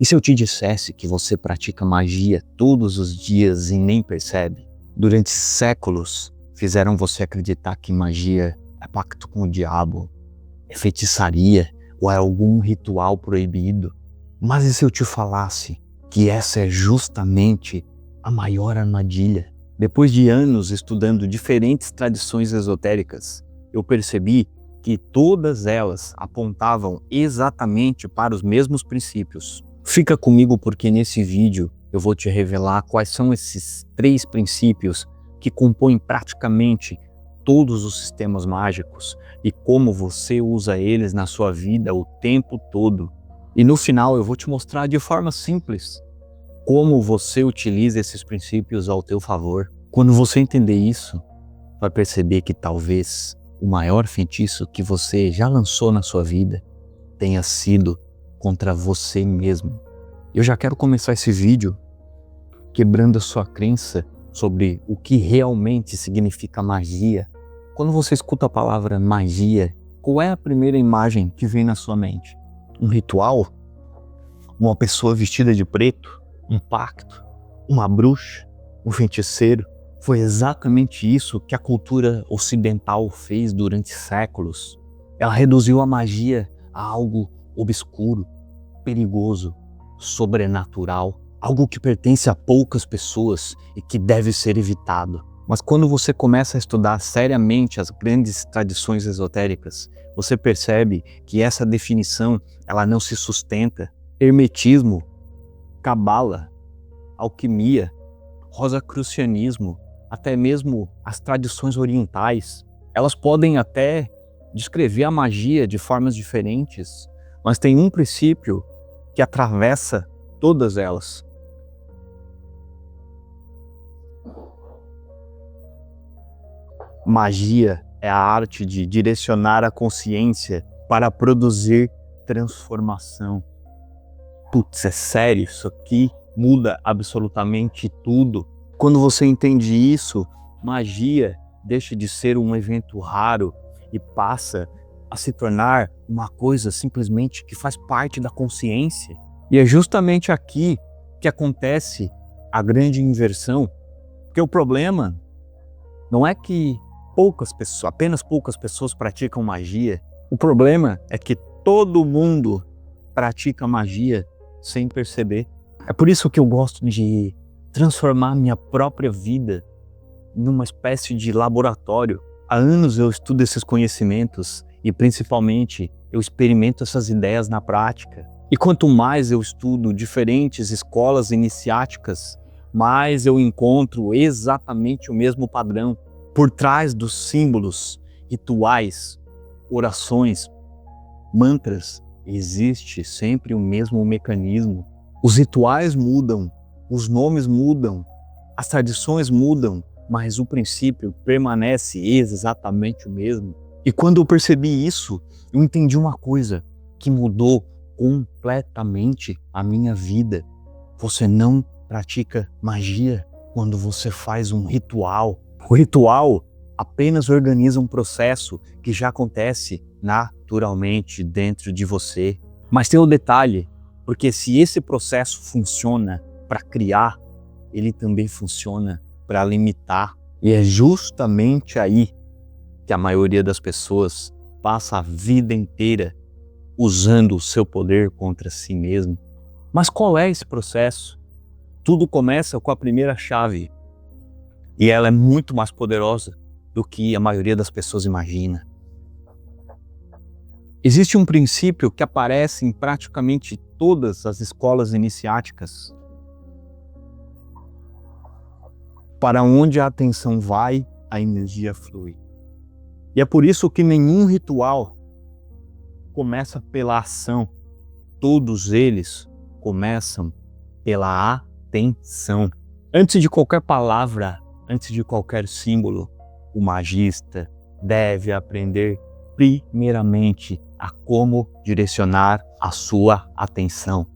E se eu te dissesse que você pratica magia todos os dias e nem percebe? Durante séculos fizeram você acreditar que magia é pacto com o diabo, é feitiçaria ou é algum ritual proibido. Mas e se eu te falasse que essa é justamente a maior armadilha? Depois de anos estudando diferentes tradições esotéricas, eu percebi que todas elas apontavam exatamente para os mesmos princípios. Fica comigo porque nesse vídeo eu vou te revelar quais são esses 3 princípios que compõem praticamente todos os sistemas mágicos e como você usa eles na sua vida o tempo todo. E no final eu vou te mostrar de forma simples como você utiliza esses princípios ao teu favor. Quando você entender isso, vai perceber que talvez o maior feitiço que você já lançou na sua vida tenha sido contra você mesmo. Eu já quero começar esse vídeo quebrando a sua crença sobre o que realmente significa magia. Quando você escuta a palavra magia, qual é a primeira imagem que vem na sua mente? Um ritual? Uma pessoa vestida de preto? Um pacto? Uma bruxa? Um feiticeiro? Foi exatamente isso que a cultura ocidental fez durante séculos. Ela reduziu a magia a algo obscuro, perigoso, sobrenatural, algo que pertence a poucas pessoas e que deve ser evitado. Mas quando você começa a estudar seriamente as grandes tradições esotéricas, você percebe que essa definição ela não se sustenta. Hermetismo, cabala, alquimia, rosacrucianismo, até mesmo as tradições orientais, elas podem até descrever a magia de formas diferentes, mas tem um princípio que atravessa todas elas. Magia é a arte de direcionar a consciência para produzir transformação. Putz, é sério, isso aqui muda absolutamente tudo. Quando você entende isso, magia deixa de ser um evento raro e passa a se tornar uma coisa simplesmente que faz parte da consciência. E é justamente aqui que acontece a grande inversão, porque o problema não é que apenas poucas pessoas praticam magia. O problema é que todo mundo pratica magia sem perceber. É por isso que eu gosto de transformar minha própria vida numa espécie de laboratório. Há anos eu estudo esses conhecimentos e principalmente eu experimento essas ideias na prática. E quanto mais eu estudo diferentes escolas iniciáticas, mais eu encontro exatamente o mesmo padrão. Por trás dos símbolos, rituais, orações, mantras, existe sempre o mesmo mecanismo. Os rituais mudam, os nomes mudam, as tradições mudam, mas o princípio permanece exatamente o mesmo. E quando eu percebi isso, eu entendi uma coisa que mudou completamente a minha vida. Você não pratica magia quando você faz um ritual. O ritual apenas organiza um processo que já acontece naturalmente dentro de você. Mas tem um detalhe, porque se esse processo funciona para criar, ele também funciona para limitar. E é justamente aí que a maioria das pessoas passa a vida inteira usando o seu poder contra si mesmo. Mas qual é esse processo? Tudo começa com a primeira chave. E ela é muito mais poderosa do que a maioria das pessoas imagina. Existe um princípio que aparece em praticamente todas as escolas iniciáticas. Para onde a atenção vai, a energia flui. E é por isso que nenhum ritual começa pela ação. Todos eles começam pela atenção. Antes de qualquer palavra, antes de qualquer símbolo, o magista deve aprender primeiramente a como direcionar a sua atenção.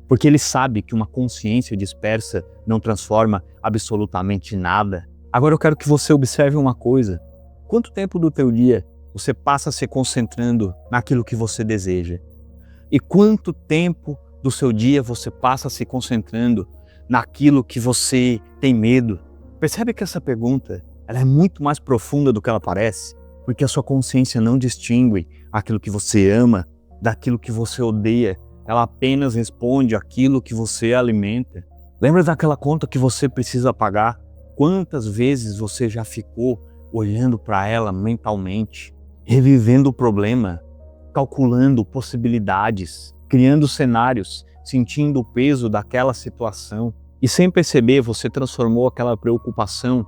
Porque ele sabe que uma consciência dispersa não transforma absolutamente nada. Agora eu quero que você observe uma coisa. Quanto tempo do teu dia você passa se concentrando naquilo que você deseja? E quanto tempo do seu dia você passa se concentrando naquilo que você tem medo? Percebe que essa pergunta ela é muito mais profunda do que ela parece, porque a sua consciência não distingue aquilo que você ama daquilo que você odeia. Ela apenas responde aquilo que você alimenta. Lembra daquela conta que você precisa pagar? Quantas vezes você já ficou olhando para ela mentalmente, revivendo o problema, calculando possibilidades, criando cenários, sentindo o peso daquela situação e sem perceber você transformou aquela preocupação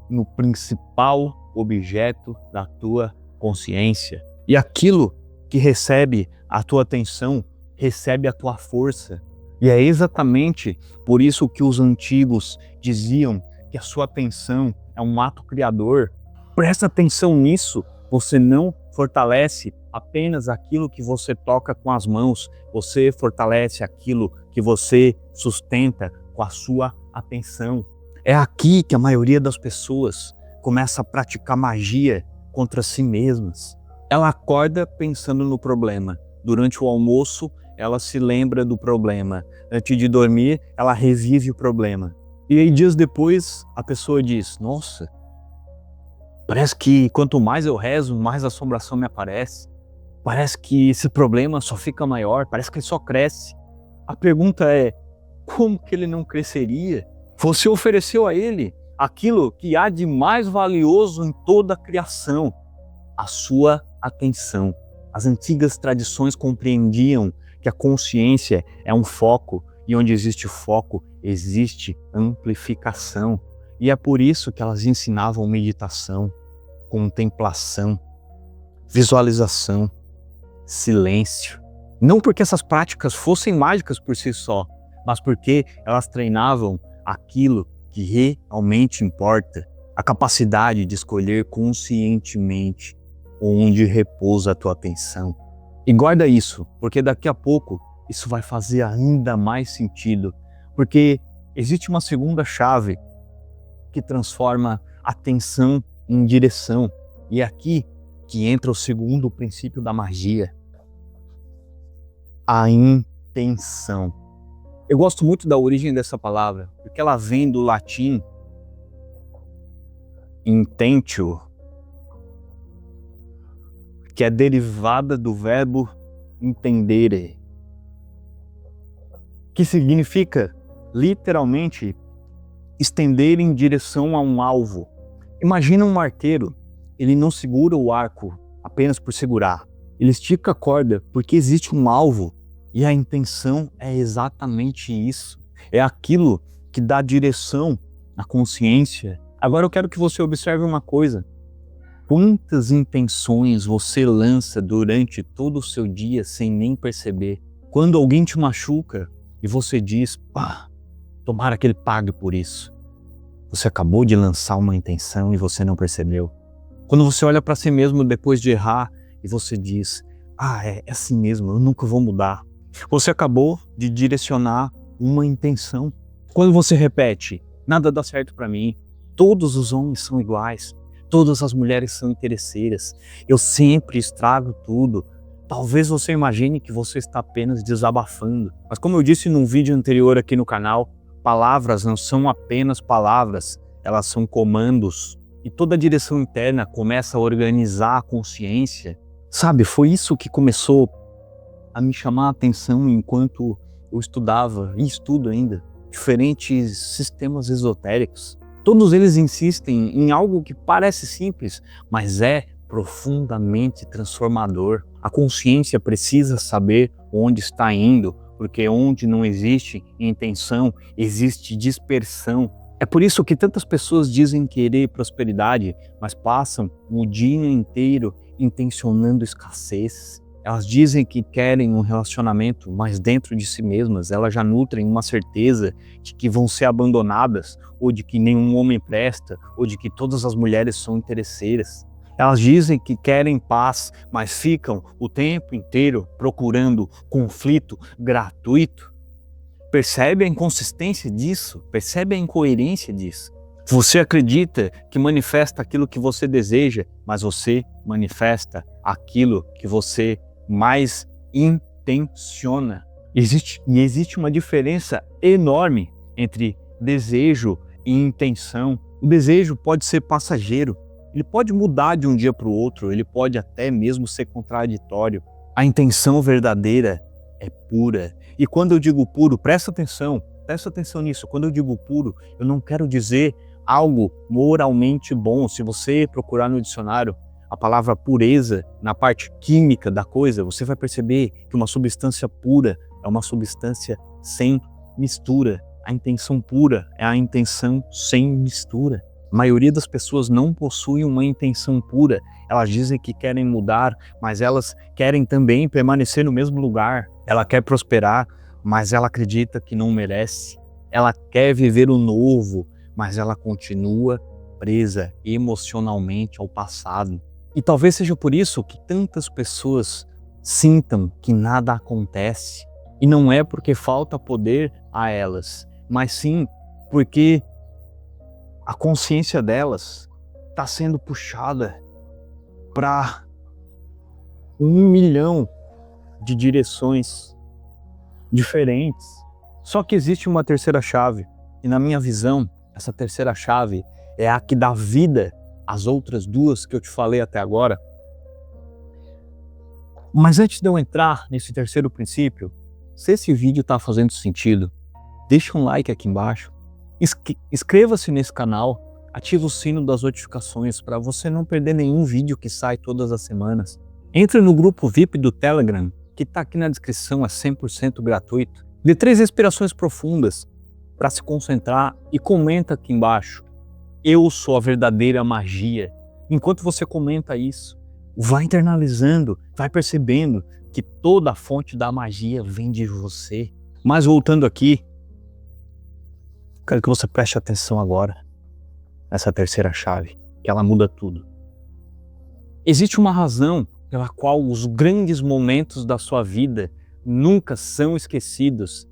no principal objeto da tua consciência. E aquilo que recebe a tua atenção, recebe a tua força. E é exatamente por isso que os antigos diziam que a sua atenção é um ato criador. Presta atenção nisso, você não fortalece apenas aquilo que você toca com as mãos, você fortalece aquilo que você sustenta com a sua atenção. É aqui que a maioria das pessoas começa a praticar magia contra si mesmas. Ela acorda pensando no problema. Durante o almoço, ela se lembra do problema. Antes de dormir, ela revive o problema. E aí, dias depois, a pessoa diz, nossa, parece que quanto mais eu rezo, mais assombração me aparece. Parece que esse problema só fica maior, parece que ele só cresce. A pergunta é, como que ele não cresceria? Você ofereceu a ele aquilo que há de mais valioso em toda a criação, a sua atenção. As antigas tradições compreendiam que a consciência é um foco, e onde existe foco, existe amplificação. E é por isso que elas ensinavam meditação, contemplação, visualização, silêncio. Não porque essas práticas fossem mágicas por si só, mas porque elas treinavam aquilo que realmente importa, a capacidade de escolher conscientemente onde repousa a tua atenção. E guarda isso, porque daqui a pouco isso vai fazer ainda mais sentido, porque existe uma segunda chave que transforma atenção em direção. E é aqui que entra o segundo princípio da magia, a intenção. Eu gosto muito da origem dessa palavra, porque ela vem do latim intentio, que é derivada do verbo intendere, que significa, literalmente, estender em direção a um alvo. Imagina um arqueiro, ele não segura o arco apenas por segurar, ele estica a corda porque existe um alvo, e a intenção é exatamente isso. É aquilo que dá direção à consciência. Agora eu quero que você observe uma coisa. Quantas intenções você lança durante todo o seu dia sem nem perceber? Quando alguém te machuca e você diz, pá, tomara que ele pague por isso. Você acabou de lançar uma intenção e você não percebeu. Quando você olha para si mesmo depois de errar e você diz, é assim mesmo, eu nunca vou mudar. Você acabou de direcionar uma intenção. Quando você repete, nada dá certo para mim, todos os homens são iguais, todas as mulheres são interesseiras, eu sempre estrago tudo. Talvez você imagine que você está apenas desabafando. Mas como eu disse num vídeo anterior aqui no canal, palavras não são apenas palavras, elas são comandos. E toda a direção interna começa a organizar a consciência. Sabe, foi isso que começou a me chamar a atenção enquanto eu estudava, e estudo ainda, diferentes sistemas esotéricos. Todos eles insistem em algo que parece simples, mas é profundamente transformador. A consciência precisa saber onde está indo, porque onde não existe intenção, existe dispersão. É por isso que tantas pessoas dizem querer prosperidade, mas passam o dia inteiro intencionando escassez. Elas dizem que querem um relacionamento, mas dentro de si mesmas elas já nutrem uma certeza de que vão ser abandonadas, ou de que nenhum homem presta, ou de que todas as mulheres são interesseiras. Elas dizem que querem paz, mas ficam o tempo inteiro procurando conflito gratuito. Percebe a inconsistência disso? Percebe a incoerência disso? Você acredita que manifesta aquilo que você deseja, mas você manifesta aquilo que você mais intenciona. Existe uma diferença enorme entre desejo e intenção. O desejo pode ser passageiro, ele pode mudar de um dia para o outro, ele pode até mesmo ser contraditório. A intenção verdadeira é pura. E quando eu digo puro, presta atenção nisso. Quando eu digo puro, eu não quero dizer algo moralmente bom. Se você procurar no dicionário a palavra pureza, na parte química da coisa, você vai perceber que uma substância pura é uma substância sem mistura. A intenção pura é a intenção sem mistura. A maioria das pessoas não possui uma intenção pura. Elas dizem que querem mudar, mas elas querem também permanecer no mesmo lugar. Ela quer prosperar, mas ela acredita que não merece. Ela quer viver o novo, mas ela continua presa emocionalmente ao passado. E talvez seja por isso que tantas pessoas sintam que nada acontece. E não é porque falta poder a elas, mas sim porque a consciência delas está sendo puxada para 1.000.000 de direções diferentes. Só que existe uma terceira chave, e na minha visão, essa terceira chave é a que dá vida às outras duas que eu te falei até agora. Mas antes de eu entrar nesse terceiro princípio, se esse vídeo está fazendo sentido, deixa um like aqui embaixo, inscreva-se nesse canal, ativa o sino das notificações para você não perder nenhum vídeo que sai todas as semanas. Entre no grupo VIP do Telegram, que está aqui na descrição, é 100% gratuito. Dê 3 respirações profundas para se concentrar e comenta aqui embaixo: eu sou a verdadeira magia. Enquanto você comenta isso, vai internalizando, vai percebendo que toda a fonte da magia vem de você. Mas voltando aqui, quero que você preste atenção agora nessa terceira chave, que ela muda tudo. Existe uma razão pela qual os grandes momentos da sua vida nunca são esquecidos.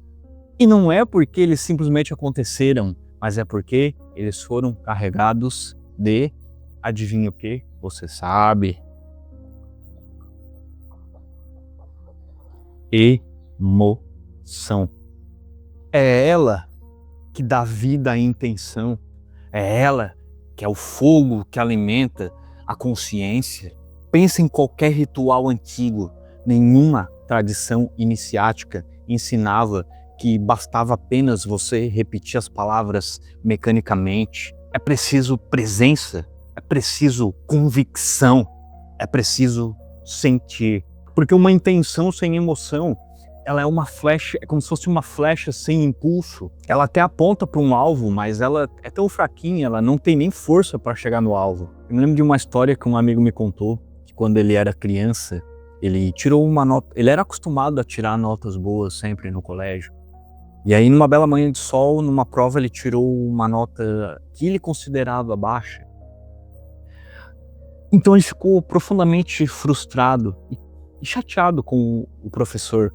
E não é porque eles simplesmente aconteceram, mas é porque eles foram carregados de, adivinha o que? Você sabe. Emoção. É ela que dá vida à intenção. É ela que é o fogo que alimenta a consciência. Pensa em qualquer ritual antigo. Nenhuma tradição iniciática ensinava que bastava apenas você repetir as palavras mecanicamente. É preciso presença, é preciso convicção, é preciso sentir. Porque uma intenção sem emoção, ela é uma flecha, é como se fosse uma flecha sem impulso. Ela até aponta para um alvo, mas ela é tão fraquinha, ela não tem nem força para chegar no alvo. Eu me lembro de uma história que um amigo me contou, que quando ele era criança, ele tirou uma nota, ele era acostumado a tirar notas boas sempre no colégio. E aí, numa bela manhã de sol, numa prova, ele tirou uma nota que ele considerava baixa. Então ele ficou profundamente frustrado e chateado com o professor.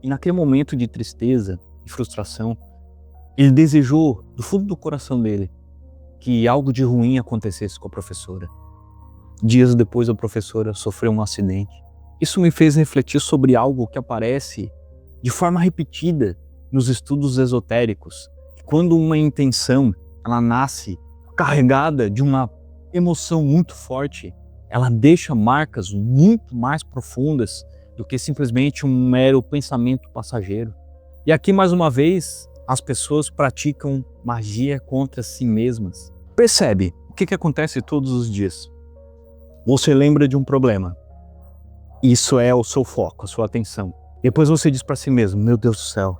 E naquele momento de tristeza e frustração, ele desejou, do fundo do coração dele, que algo de ruim acontecesse com a professora. Dias depois, a professora sofreu um acidente. Isso me fez refletir sobre algo que aparece de forma repetida nos estudos esotéricos. Quando uma intenção, ela nasce carregada de uma emoção muito forte, ela deixa marcas muito mais profundas do que simplesmente um mero pensamento passageiro. E aqui, mais uma vez, as pessoas praticam magia contra si mesmas. Percebe o que acontece todos os dias? Você lembra de um problema. Isso é o seu foco, a sua atenção. Depois você diz para si mesmo: meu Deus do céu,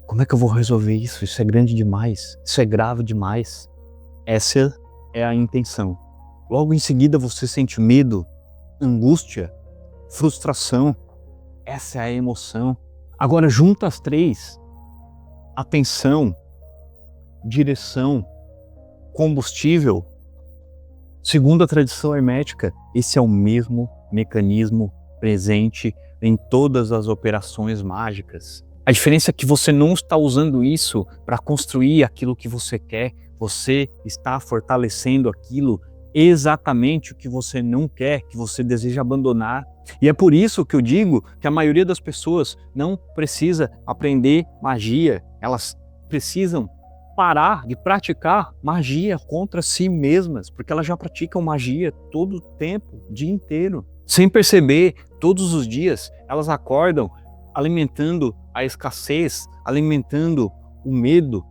como é que eu vou resolver isso? Isso é grande demais, isso é grave demais. Essa é a intenção. Logo em seguida você sente medo, angústia, frustração. Essa é a emoção. Agora junta as três: atenção, direção, combustível. Segundo a tradição hermética, esse é o mesmo mecanismo presente em todas as operações mágicas. A diferença é que você não está usando isso para construir aquilo que você quer, você está fortalecendo aquilo exatamente o que você não quer, que você deseja abandonar. E é por isso que eu digo que a maioria das pessoas não precisa aprender magia. Elas precisam parar de praticar magia contra si mesmas, porque elas já praticam magia todo o tempo, o dia inteiro. Sem perceber, todos os dias, elas acordam alimentando a escassez, alimentando o medo,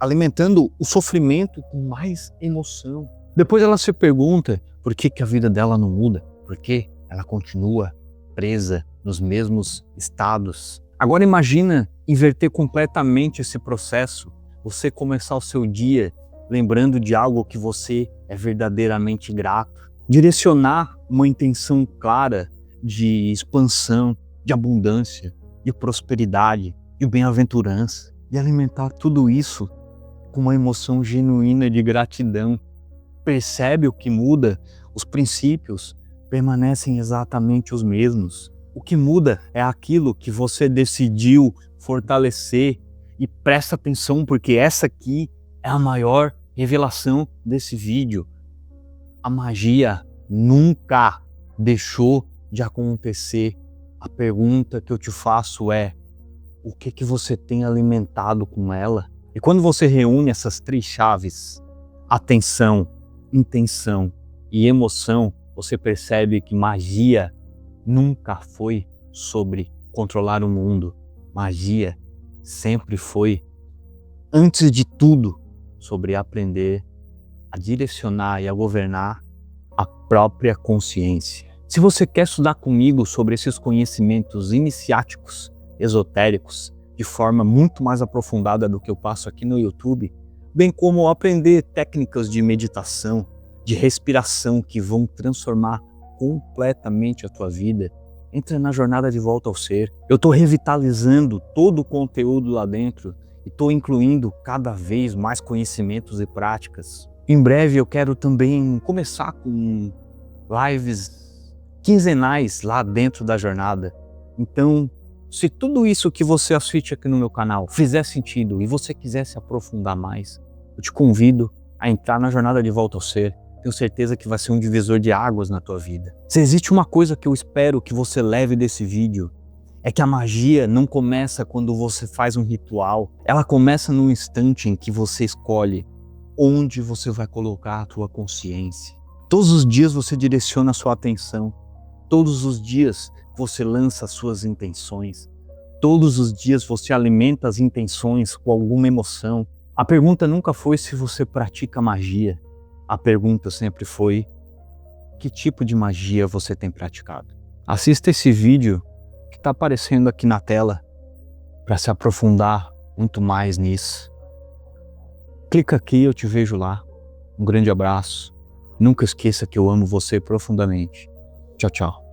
alimentando o sofrimento com mais emoção. Depois ela se pergunta por que a vida dela não muda, por que ela continua presa nos mesmos estados. Agora imagina inverter completamente esse processo, você começar o seu dia lembrando de algo que você é verdadeiramente grato, direcionar uma intenção clara de expansão, de abundância, de prosperidade, de bem-aventurança, e alimentar tudo isso com uma emoção genuína de gratidão. Percebe o que muda? Os princípios permanecem exatamente os mesmos. O que muda é aquilo que você decidiu fortalecer. E presta atenção, porque essa aqui é a maior revelação desse vídeo. A magia nunca deixou de acontecer. A pergunta que eu te faço é: o que você tem alimentado com ela? E quando você reúne essas três chaves, atenção, intenção e emoção, você percebe que magia nunca foi sobre controlar o mundo. Magia sempre foi, antes de tudo, sobre aprender a direcionar e a governar a própria consciência. Se você quer estudar comigo sobre esses conhecimentos iniciáticos, esotéricos, de forma muito mais aprofundada do que eu passo aqui no YouTube, bem como aprender técnicas de meditação, de respiração que vão transformar completamente a tua vida, entra na jornada de volta ao ser. Eu estou revitalizando todo o conteúdo lá dentro e estou incluindo cada vez mais conhecimentos e práticas. Em breve eu quero também começar com lives quinzenais lá dentro da jornada. Então, se tudo isso que você assiste aqui no meu canal fizer sentido e você quiser se aprofundar mais, eu te convido a entrar na jornada de volta ao ser. Tenho certeza que vai ser um divisor de águas na tua vida. Se existe uma coisa que eu espero que você leve desse vídeo, é que a magia não começa quando você faz um ritual. Ela começa no instante em que você escolhe onde você vai colocar a tua consciência. Todos os dias você direciona a sua atenção. Todos os dias você lança as suas intenções. Todos os dias você alimenta as intenções com alguma emoção. A pergunta nunca foi se você pratica magia. A pergunta sempre foi: que tipo de magia você tem praticado? Assista esse vídeo que está aparecendo aqui na tela para se aprofundar muito mais nisso. Clica aqui, eu te vejo lá. Um grande abraço. Nunca esqueça que eu amo você profundamente. Tchau, tchau.